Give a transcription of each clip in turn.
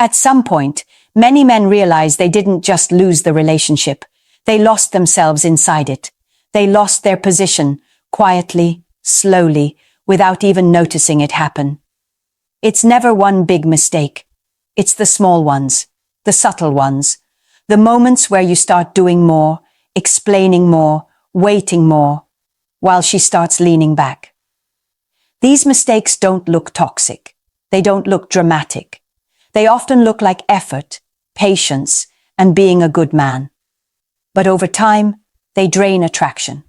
At some point, many men realize they didn't just lose the relationship, they lost themselves inside it. They lost their position, quietly, slowly, without even noticing it happen. It's never one big mistake. It's the small ones, the subtle ones, the moments where you start doing more, explaining more, waiting more, while she starts leaning back. These mistakes don't look toxic. They don't look dramatic. They often look like effort, patience, and being a good man. But over time, they drain attraction.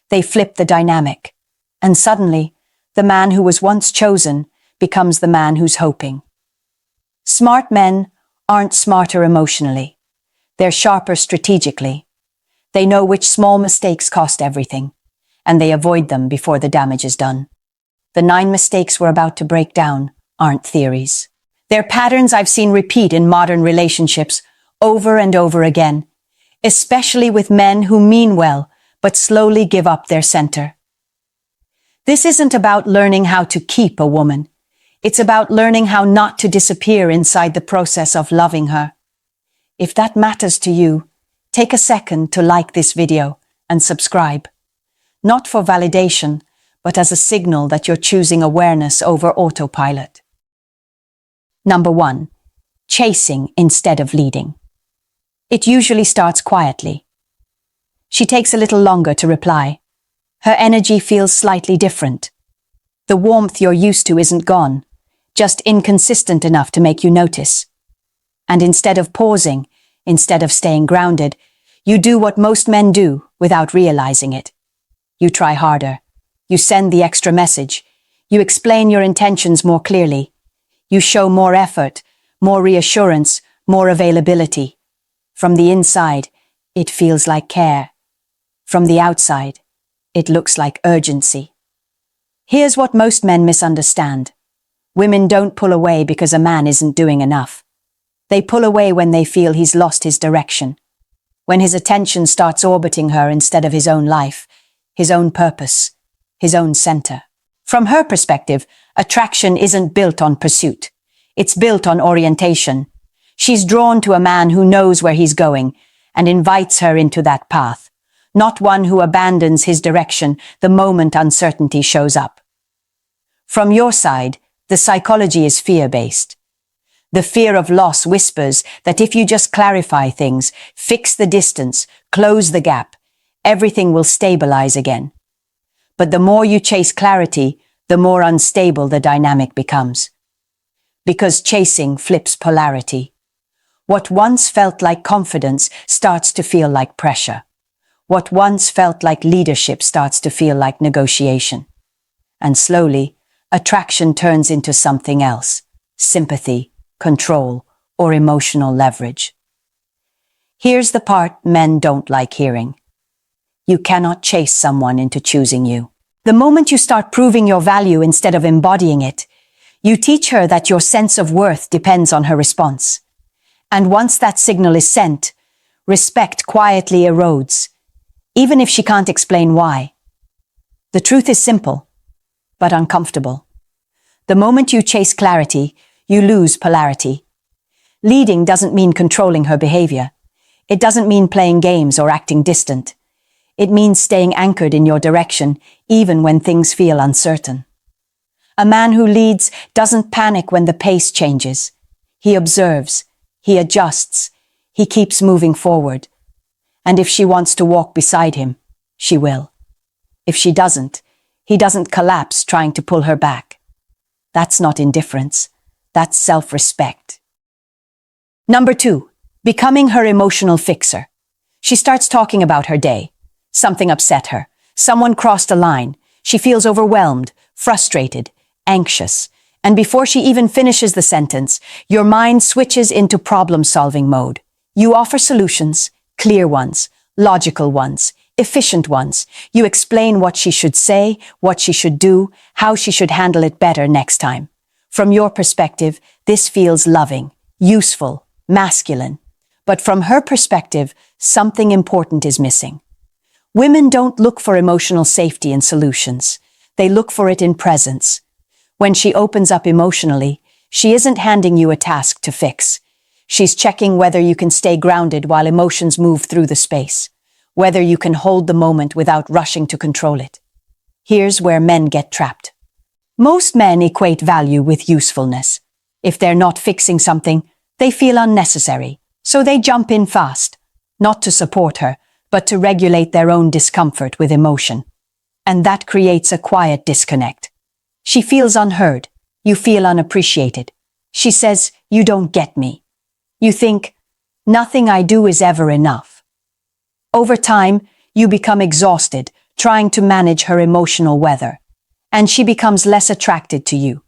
They flip the dynamic. And suddenly, the man who was once chosen becomes the man who's hoping. Smart men aren't smarter emotionally. They're sharper strategically. They know which small mistakes cost everything, and they avoid them before the damage is done. The 9 mistakes we're about to break down aren't theories. They're patterns I've seen repeat in modern relationships over and over again, especially with men who mean well but slowly give up their center. This isn't about learning how to keep a woman. It's about learning how not to disappear inside the process of loving her. If that matters to you, take a second to like this video and subscribe. Not for validation, but as a signal that you're choosing awareness over autopilot. Number 1. Chasing instead of leading. It usually starts quietly. She takes a little longer to reply. Her energy feels slightly different. The warmth you're used to isn't gone, just inconsistent enough to make you notice. And instead of pausing, instead of staying grounded, you do what most men do without realizing it. You try harder. You send the extra message. You explain your intentions more clearly. You show more effort, more reassurance, more availability. From the inside, it feels like care. From the outside, it looks like urgency. Here's what most men misunderstand. Women don't pull away because a man isn't doing enough. They pull away when they feel he's lost his direction, when his attention starts orbiting her instead of his own life, his own purpose, his own center. From her perspective, attraction isn't built on pursuit. It's built on orientation. She's drawn to a man who knows where he's going and invites her into that path, not one who abandons his direction the moment uncertainty shows up. From your side, the psychology is fear-based. The fear of loss whispers that if you just clarify things, fix the distance, close the gap, everything will stabilize again. But the more you chase clarity, the more unstable the dynamic becomes. Because chasing flips polarity. What once felt like confidence starts to feel like pressure. What once felt like leadership starts to feel like negotiation. And slowly, attraction turns into something else: sympathy, control, or emotional leverage. Here's the part men don't like hearing. You cannot chase someone into choosing you. The moment you start proving your value instead of embodying it, you teach her that your sense of worth depends on her response. And once that signal is sent, respect quietly erodes, even if she can't explain why. The truth is simple, but uncomfortable. The moment you chase clarity, you lose polarity. Leading doesn't mean controlling her behavior. It doesn't mean playing games or acting distant. It means staying anchored in your direction, even when things feel uncertain. A man who leads doesn't panic when the pace changes. He observes, he adjusts, he keeps moving forward. And if she wants to walk beside him, she will. If she doesn't, he doesn't collapse trying to pull her back. That's not indifference. That's self-respect. Number 2, becoming her emotional fixer. She starts talking about her day. Something upset her. Someone crossed a line. She feels overwhelmed, frustrated, anxious. And before she even finishes the sentence, your mind switches into problem-solving mode. You offer solutions, clear ones, logical ones, efficient ones. You explain what she should say, what she should do, how she should handle it better next time. From your perspective, this feels loving, useful, masculine. But from her perspective, something important is missing. Women don't look for emotional safety in solutions. They look for it in presence. When she opens up emotionally, She isn't handing you a task to fix. She's checking whether you can stay grounded while emotions move through the space, whether you can hold the moment without rushing to control it. Here's where men get trapped. Most men equate value with usefulness. If they're not fixing something, they feel unnecessary, so they jump in fast, not to support her, but to regulate their own discomfort with emotion. And that creates a quiet disconnect. She feels unheard. You feel unappreciated. She says, "You don't get me." You think, "Nothing I do is ever enough." Over time, you become exhausted, trying to manage her emotional weather, and she becomes less attracted to you.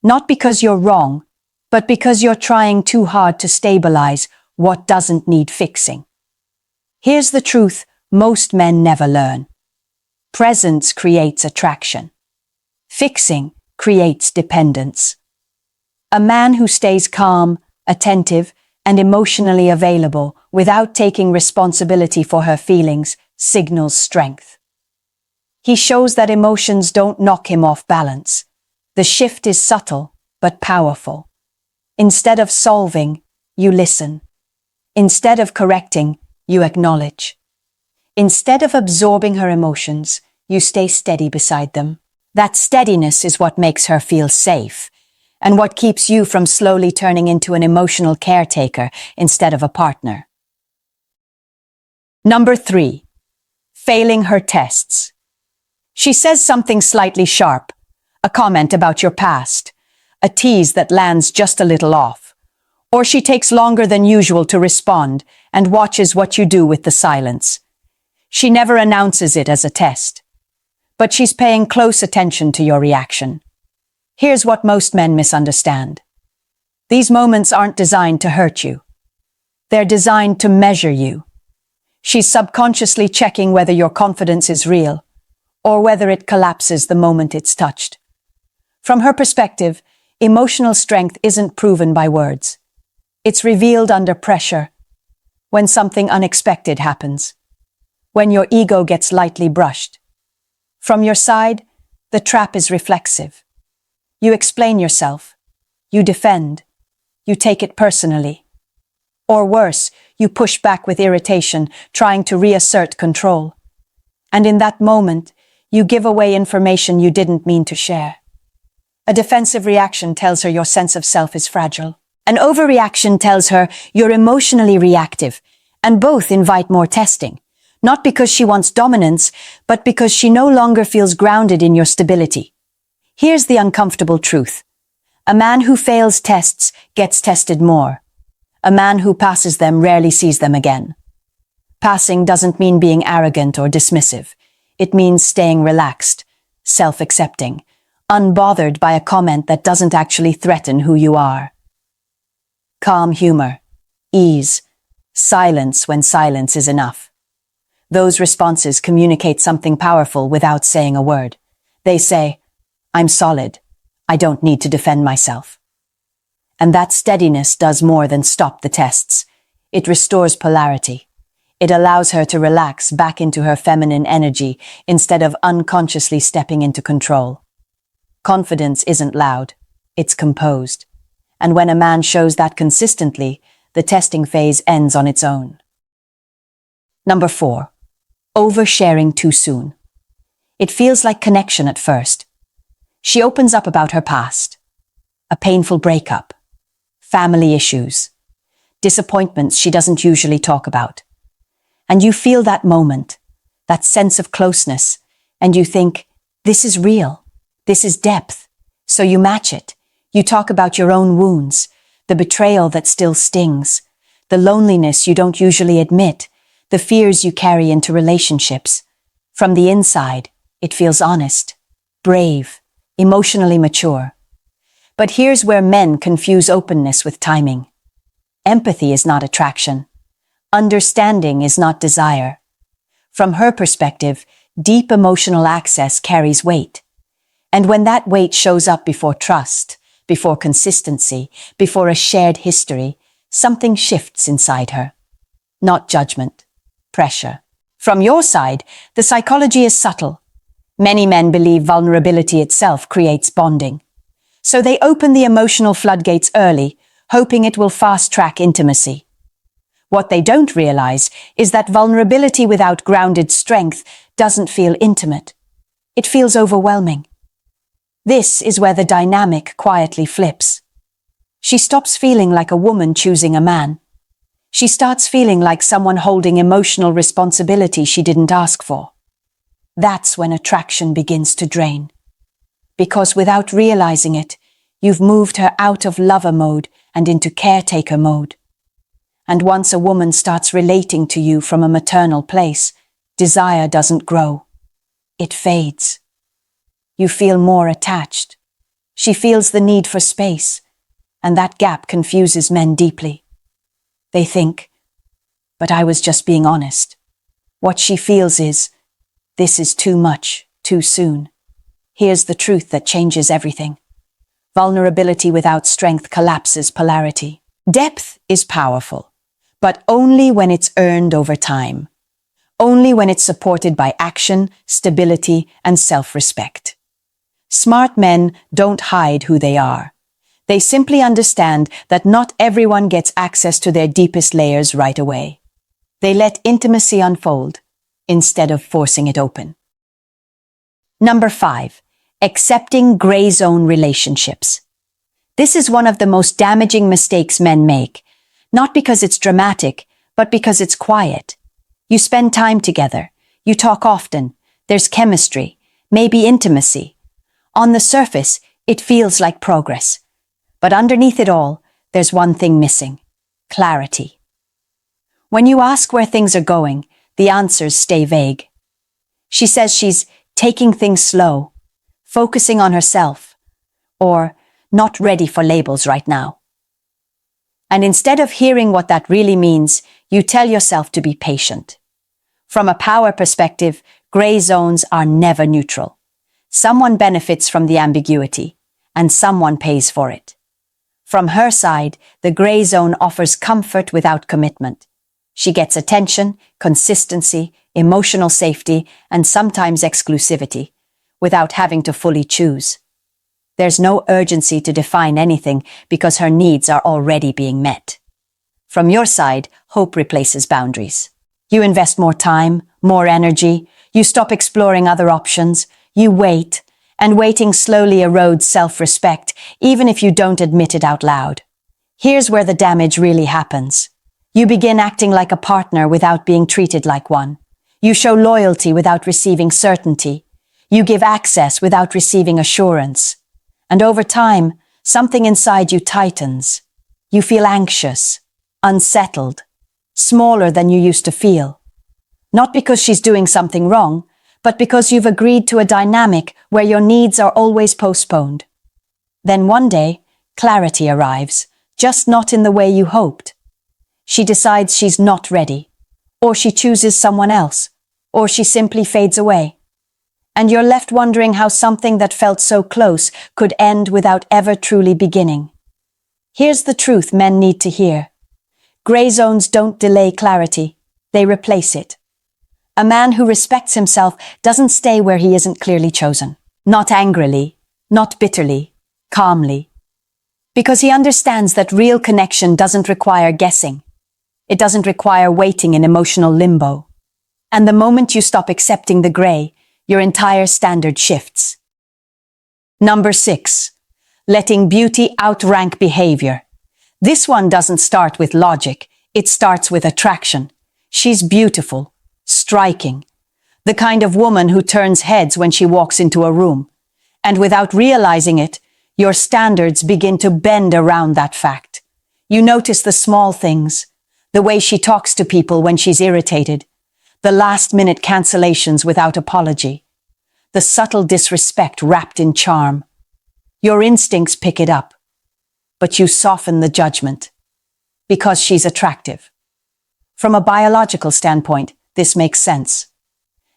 Not because you're wrong, but because you're trying too hard to stabilize what doesn't need fixing. Here's the truth most men never learn. Presence creates attraction. Fixing creates dependence. A man who stays calm, attentive, and emotionally available without taking responsibility for her feelings signals strength. He shows that emotions don't knock him off balance. The shift is subtle but powerful. Instead of solving, you listen. Instead of correcting, you acknowledge. Instead of absorbing her emotions, you stay steady beside them. That steadiness is what makes her feel safe, and what keeps you from slowly turning into an emotional caretaker instead of a partner. Number 3. Failing her tests. She says something slightly sharp, a comment about your past, a tease that lands just a little off, or she takes longer than usual to respond and watches what you do with the silence. She never announces it as a test, but she's paying close attention to your reaction. Here's what most men misunderstand. These moments aren't designed to hurt you. They're designed to measure you. She's subconsciously checking whether your confidence is real, or whether it collapses the moment it's touched. From her perspective, emotional strength isn't proven by words. It's revealed under pressure, when something unexpected happens, when your ego gets lightly brushed. From your side, the trap is reflexive. You explain yourself, you defend, you take it personally. Or worse, you push back with irritation, trying to reassert control. And in that moment, you give away information you didn't mean to share. A defensive reaction tells her your sense of self is fragile. An overreaction tells her you're emotionally reactive, and both invite more testing. Not because she wants dominance, but because she no longer feels grounded in your stability. Here's the uncomfortable truth. A man who fails tests gets tested more. A man who passes them rarely sees them again. Passing doesn't mean being arrogant or dismissive. It means staying relaxed, self-accepting, unbothered by a comment that doesn't actually threaten who you are. Calm humor, ease, silence when silence is enough. Those responses communicate something powerful without saying a word. They say, "I'm solid. I don't need to defend myself." And that steadiness does more than stop the tests. It restores polarity. It allows her to relax back into her feminine energy instead of unconsciously stepping into control. Confidence isn't loud, it's composed. And when a man shows that consistently, the testing phase ends on its own. Number 4. Oversharing too soon. It feels like connection at first. She opens up about her past, a painful breakup, family issues, disappointments she doesn't usually talk about. And you feel that moment, that sense of closeness, and you think, this is real, this is depth. So you match it. You talk about your own wounds, the betrayal that still stings, the loneliness you don't usually admit, the fears you carry into relationships. From the inside, it feels honest, brave, emotionally mature. But here's where men confuse openness with timing. Empathy is not attraction. Understanding is not desire. From her perspective, deep emotional access carries weight. And when that weight shows up before trust, before consistency, before a shared history, something shifts inside her. Not judgment, pressure. From your side, the psychology is subtle. Many men believe vulnerability itself creates bonding. So they open the emotional floodgates early, hoping it will fast-track intimacy. What they don't realize is that vulnerability without grounded strength doesn't feel intimate. It feels overwhelming. This is where the dynamic quietly flips. She stops feeling like a woman choosing a man. She starts feeling like someone holding emotional responsibility she didn't ask for. That's when attraction begins to drain. Because without realizing it, you've moved her out of lover mode and into caretaker mode. And once a woman starts relating to you from a maternal place, desire doesn't grow. It fades. You feel more attached. She feels the need for space, and that gap confuses men deeply. They think, but I was just being honest. What she feels is, this is too much, too soon. Here's the truth that changes everything. Vulnerability without strength collapses polarity. Depth is powerful, but only when it's earned over time. Only when it's supported by action, stability, and self-respect. Smart men don't hide who they are. They simply understand that not everyone gets access to their deepest layers right away. They let intimacy unfold instead of forcing it open. Number 5. Accepting gray zone relationships. This is one of the most damaging mistakes men make, not because it's dramatic, but because it's quiet. You spend time together, you talk often, there's chemistry, maybe intimacy. On the surface, it feels like progress. But underneath it all, there's one thing missing: clarity. When you ask where things are going, the answers stay vague. She says she's taking things slow, focusing on herself, or not ready for labels right now. And instead of hearing what that really means, you tell yourself to be patient. From a power perspective, gray zones are never neutral. Someone benefits from the ambiguity, and someone pays for it. From her side, the gray zone offers comfort without commitment. She gets attention, consistency, emotional safety, and sometimes exclusivity, without having to fully choose. There's no urgency to define anything because her needs are already being met. From your side, hope replaces boundaries. You invest more time, more energy, you stop exploring other options, you wait, and waiting slowly erodes self-respect, even if you don't admit it out loud. Here's where the damage really happens. You begin acting like a partner without being treated like one. You show loyalty without receiving certainty. You give access without receiving assurance. And over time, something inside you tightens. You feel anxious, unsettled, smaller than you used to feel. Not because she's doing something wrong, but because you've agreed to a dynamic where your needs are always postponed. Then one day, clarity arrives, just not in the way you hoped. She decides she's not ready, or she chooses someone else, or she simply fades away. And you're left wondering how something that felt so close could end without ever truly beginning. Here's the truth men need to hear. Gray zones don't delay clarity, they replace it. A man who respects himself doesn't stay where he isn't clearly chosen. Not angrily, not bitterly, calmly. Because he understands that real connection doesn't require guessing. It doesn't require waiting in emotional limbo. And the moment you stop accepting the gray, your entire standard shifts. Number 6. Letting beauty outrank behavior. This one doesn't start with logic, it starts with attraction. She's beautiful, striking, the kind of woman who turns heads when she walks into a room. And without realizing it, your standards begin to bend around that fact. You notice the small things, the way she talks to people when she's irritated, the last-minute cancellations without apology, the subtle disrespect wrapped in charm. Your instincts pick it up, but you soften the judgment because she's attractive. From a biological standpoint, this makes sense.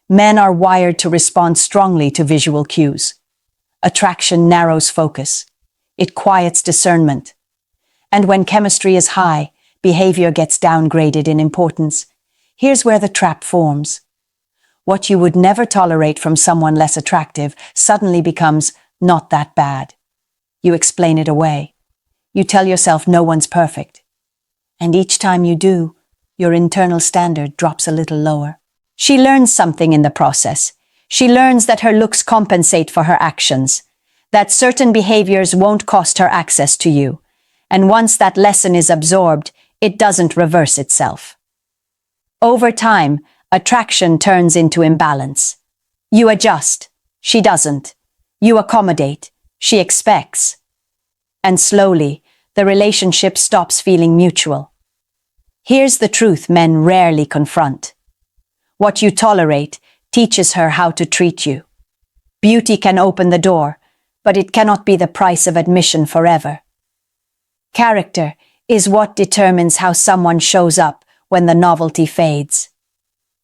Men are wired to respond strongly to visual cues. Attraction narrows focus. It quiets discernment. And when chemistry is high, behavior gets downgraded in importance. Here's where the trap forms. What you would never tolerate from someone less attractive suddenly becomes not that bad. You explain it away. You tell yourself no one's perfect. And each time you do, your internal standard drops a little lower. She learns something in the process. She learns that her looks compensate for her actions, that certain behaviors won't cost her access to you. And once that lesson is absorbed, it doesn't reverse itself. Over time, attraction turns into imbalance. You adjust. She doesn't. You accommodate. She expects. And slowly, the relationship stops feeling mutual. Here's the truth men rarely confront. What you tolerate teaches her how to treat you. Beauty can open the door, but it cannot be the price of admission forever. Character is what determines how someone shows up when the novelty fades.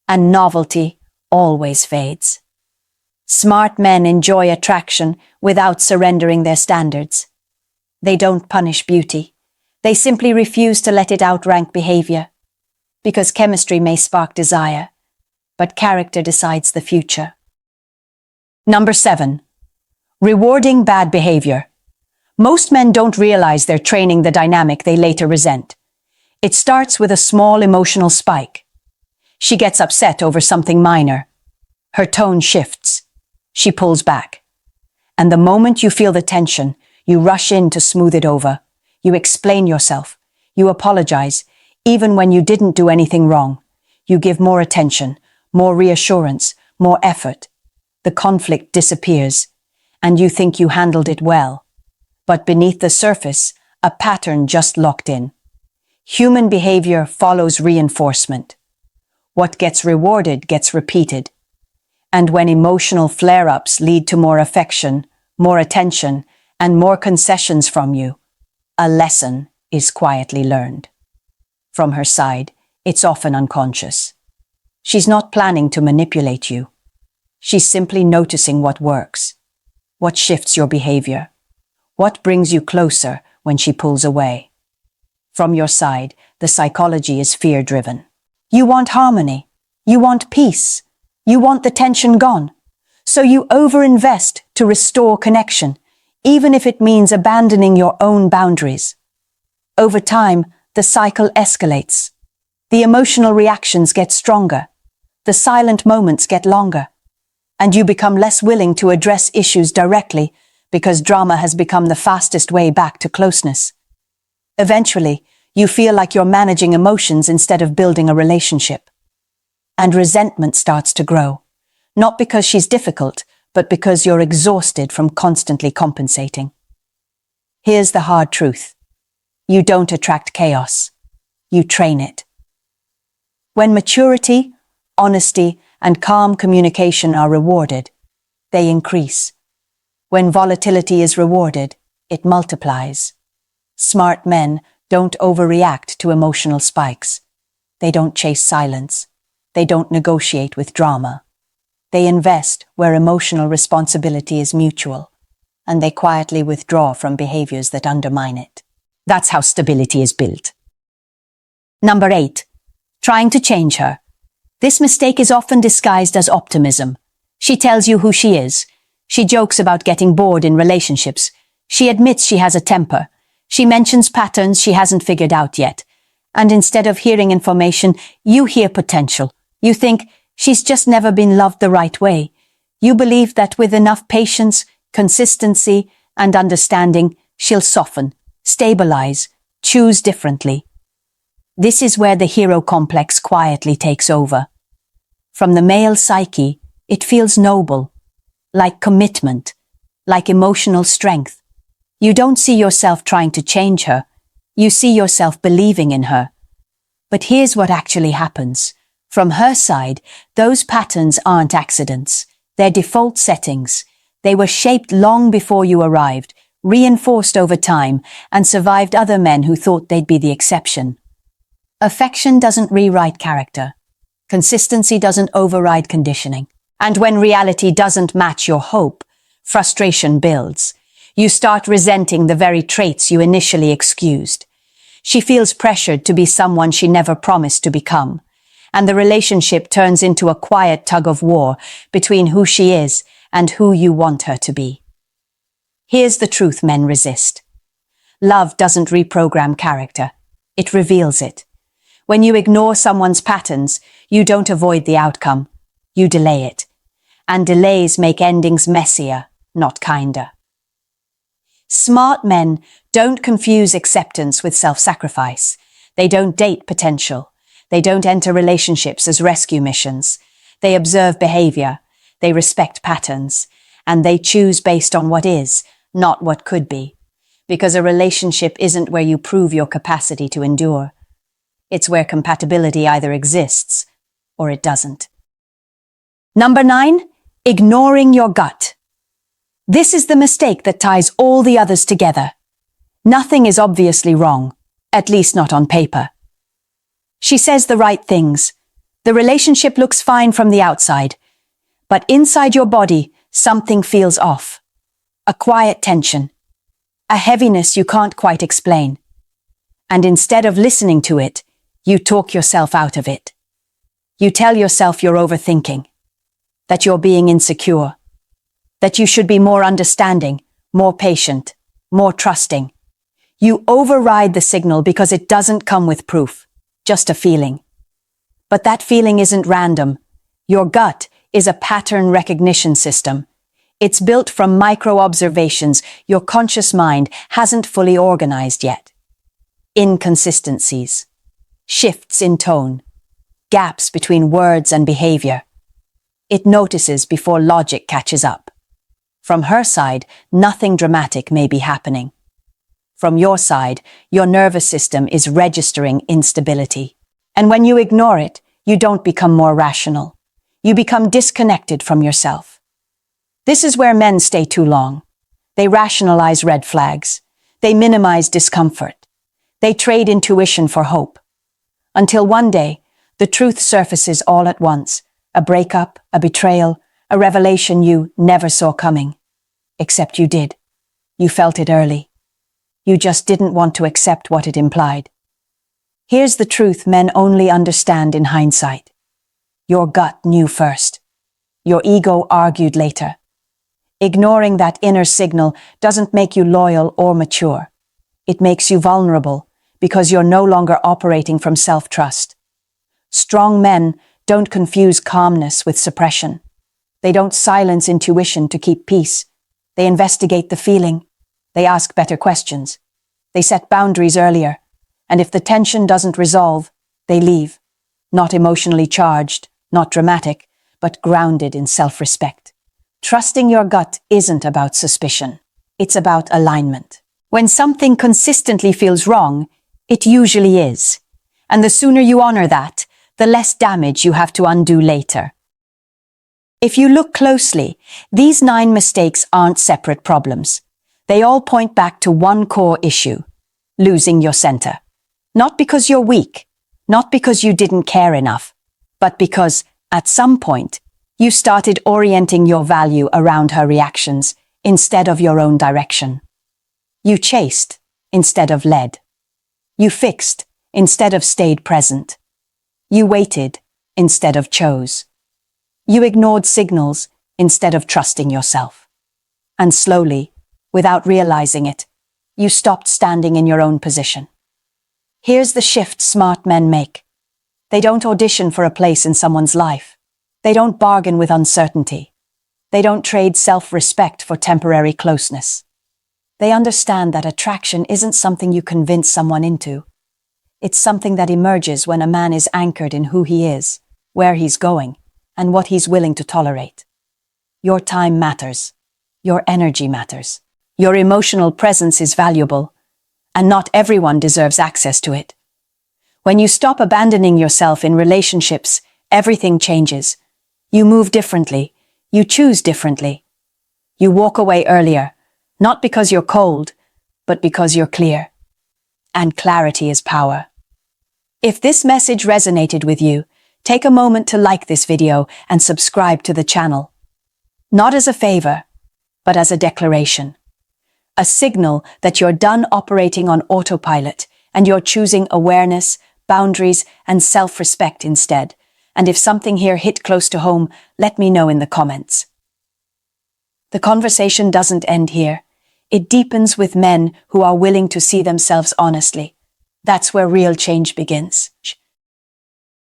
And novelty always fades. Smart men enjoy attraction without surrendering their standards. They don't punish beauty. They simply refuse to let it outrank behavior. Because chemistry may spark desire, but character decides the future. Number 7. Rewarding bad behavior. Most men don't realize they're training the dynamic they later resent. It starts with a small emotional spike. She gets upset over something minor. Her tone shifts. She pulls back. And the moment you feel the tension, you rush in to smooth it over. You explain yourself. You apologize, even when you didn't do anything wrong. You give more attention, more reassurance, more effort. The conflict disappears, and you think you handled it well. But beneath the surface, a pattern just locked in. Human behavior follows reinforcement. What gets rewarded gets repeated. And when emotional flare-ups lead to more affection, more attention, and more concessions from you, a lesson is quietly learned. From her side, it's often unconscious. She's not planning to manipulate you. She's simply noticing what works, what shifts your behavior, what brings you closer when she pulls away. From your side, the psychology is fear-driven. You want harmony. You want peace. You want the tension gone. So you overinvest to restore connection, even if it means abandoning your own boundaries. Over time, the cycle escalates. The emotional reactions get stronger. The silent moments get longer. And you become less willing to address issues directly because drama has become the fastest way back to closeness. Eventually, you feel like you're managing emotions instead of building a relationship. And resentment starts to grow, not because she's difficult, but because you're exhausted from constantly compensating. Here's the hard truth. You don't attract chaos. You train it. When maturity, honesty, and calm communication are rewarded, they increase. When volatility is rewarded, it multiplies. Smart men don't overreact to emotional spikes. They don't chase silence. They don't negotiate with drama. They invest where emotional responsibility is mutual, and they quietly withdraw from behaviors that undermine it. That's how stability is built. Number 8. Trying to change her. This mistake is often disguised as optimism. She tells you who she is. She jokes about getting bored in relationships. She admits she has a temper. She mentions patterns she hasn't figured out yet. And instead of hearing information, you hear potential. You think, she's just never been loved the right way. You believe that with enough patience, consistency, and understanding, she'll soften, stabilize, choose differently. This is where the hero complex quietly takes over. From the male psyche, it feels noble, like commitment, like emotional strength. You don't see yourself trying to change her. You see yourself believing in her. But here's what actually happens. From her side, those patterns aren't accidents. They're default settings. They were shaped long before you arrived, reinforced over time, and survived other men who thought they'd be the exception. Affection doesn't rewrite character. Consistency doesn't override conditioning. And when reality doesn't match your hope, frustration builds. You start resenting the very traits you initially excused. She feels pressured to be someone she never promised to become. And the relationship turns into a quiet tug of war between who she is and who you want her to be. Here's the truth men resist. Love doesn't reprogram character. It reveals it. When you ignore someone's patterns, you don't avoid the outcome. You delay it. And delays make endings messier, not kinder. Smart men don't confuse acceptance with self-sacrifice. They don't date potential. They don't enter relationships as rescue missions. They observe behavior. They respect patterns. And they choose based on what is, not what could be. Because a relationship isn't where you prove your capacity to endure. It's where compatibility either exists or it doesn't. Number 9, ignoring your gut. This is the mistake that ties all the others together. Nothing is obviously wrong, at least not on paper. She says the right things. The relationship looks fine from the outside, but inside your body, something feels off. A quiet tension, a heaviness you can't quite explain. And instead of listening to it, you talk yourself out of it. You tell yourself you're overthinking, that you're being insecure, that you should be more understanding, more patient, more trusting. You override the signal because it doesn't come with proof, just a feeling. But that feeling isn't random. Your gut is a pattern recognition system. It's built from micro-observations your conscious mind hasn't fully organized yet. Inconsistencies, shifts in tone, gaps between words and behavior. It notices before logic catches up. From her side, nothing dramatic may be happening. From your side, your nervous system is registering instability. And when you ignore it, you don't become more rational. You become disconnected from yourself. This is where men stay too long. They rationalize red flags. They minimize discomfort. They trade intuition for hope. Until one day, the truth surfaces all at once. A breakup, a betrayal, a revelation you never saw coming. Except you did. You felt it early. You just didn't want to accept what it implied. Here's the truth men only understand in hindsight. Your gut knew first. Your ego argued later. Ignoring that inner signal doesn't make you loyal or mature. It makes you vulnerable because you're no longer operating from self-trust. Strong men don't confuse calmness with suppression. They don't silence intuition to keep peace. They investigate the feeling. They ask better questions. They set boundaries earlier. And if the tension doesn't resolve, they leave. Not emotionally charged, not dramatic, but grounded in self-respect. Trusting your gut isn't about suspicion. It's about alignment. When something consistently feels wrong, it usually is. And the sooner you honor that, the less damage you have to undo later. If you look closely, these 9 mistakes aren't separate problems. They all point back to one core issue: losing your center. Not because you're weak, not because you didn't care enough, but because, at some point, you started orienting your value around her reactions instead of your own direction. You chased instead of led. You fixed instead of stayed present. You waited instead of chose. You ignored signals instead of trusting yourself. And slowly, without realizing it, you stopped standing in your own position. Here's the shift smart men make. They don't audition for a place in someone's life. They don't bargain with uncertainty. They don't trade self-respect for temporary closeness. They understand that attraction isn't something you convince someone into. It's something that emerges when a man is anchored in who he is, where he's going, and what he's willing to tolerate. Your time matters. Your energy matters. Your emotional presence is valuable, and not everyone deserves access to it. When you stop abandoning yourself in relationships, everything changes. You move differently. You choose differently. You walk away earlier, not because you're cold, but because you're clear. And clarity is power. If this message resonated with you, take a moment to like this video and subscribe to the channel. Not as a favor, but as a declaration. A signal that you're done operating on autopilot and you're choosing awareness, boundaries, and self-respect instead. And if something here hit close to home, let me know in the comments. The conversation doesn't end here. It deepens with men who are willing to see themselves honestly. That's where real change begins.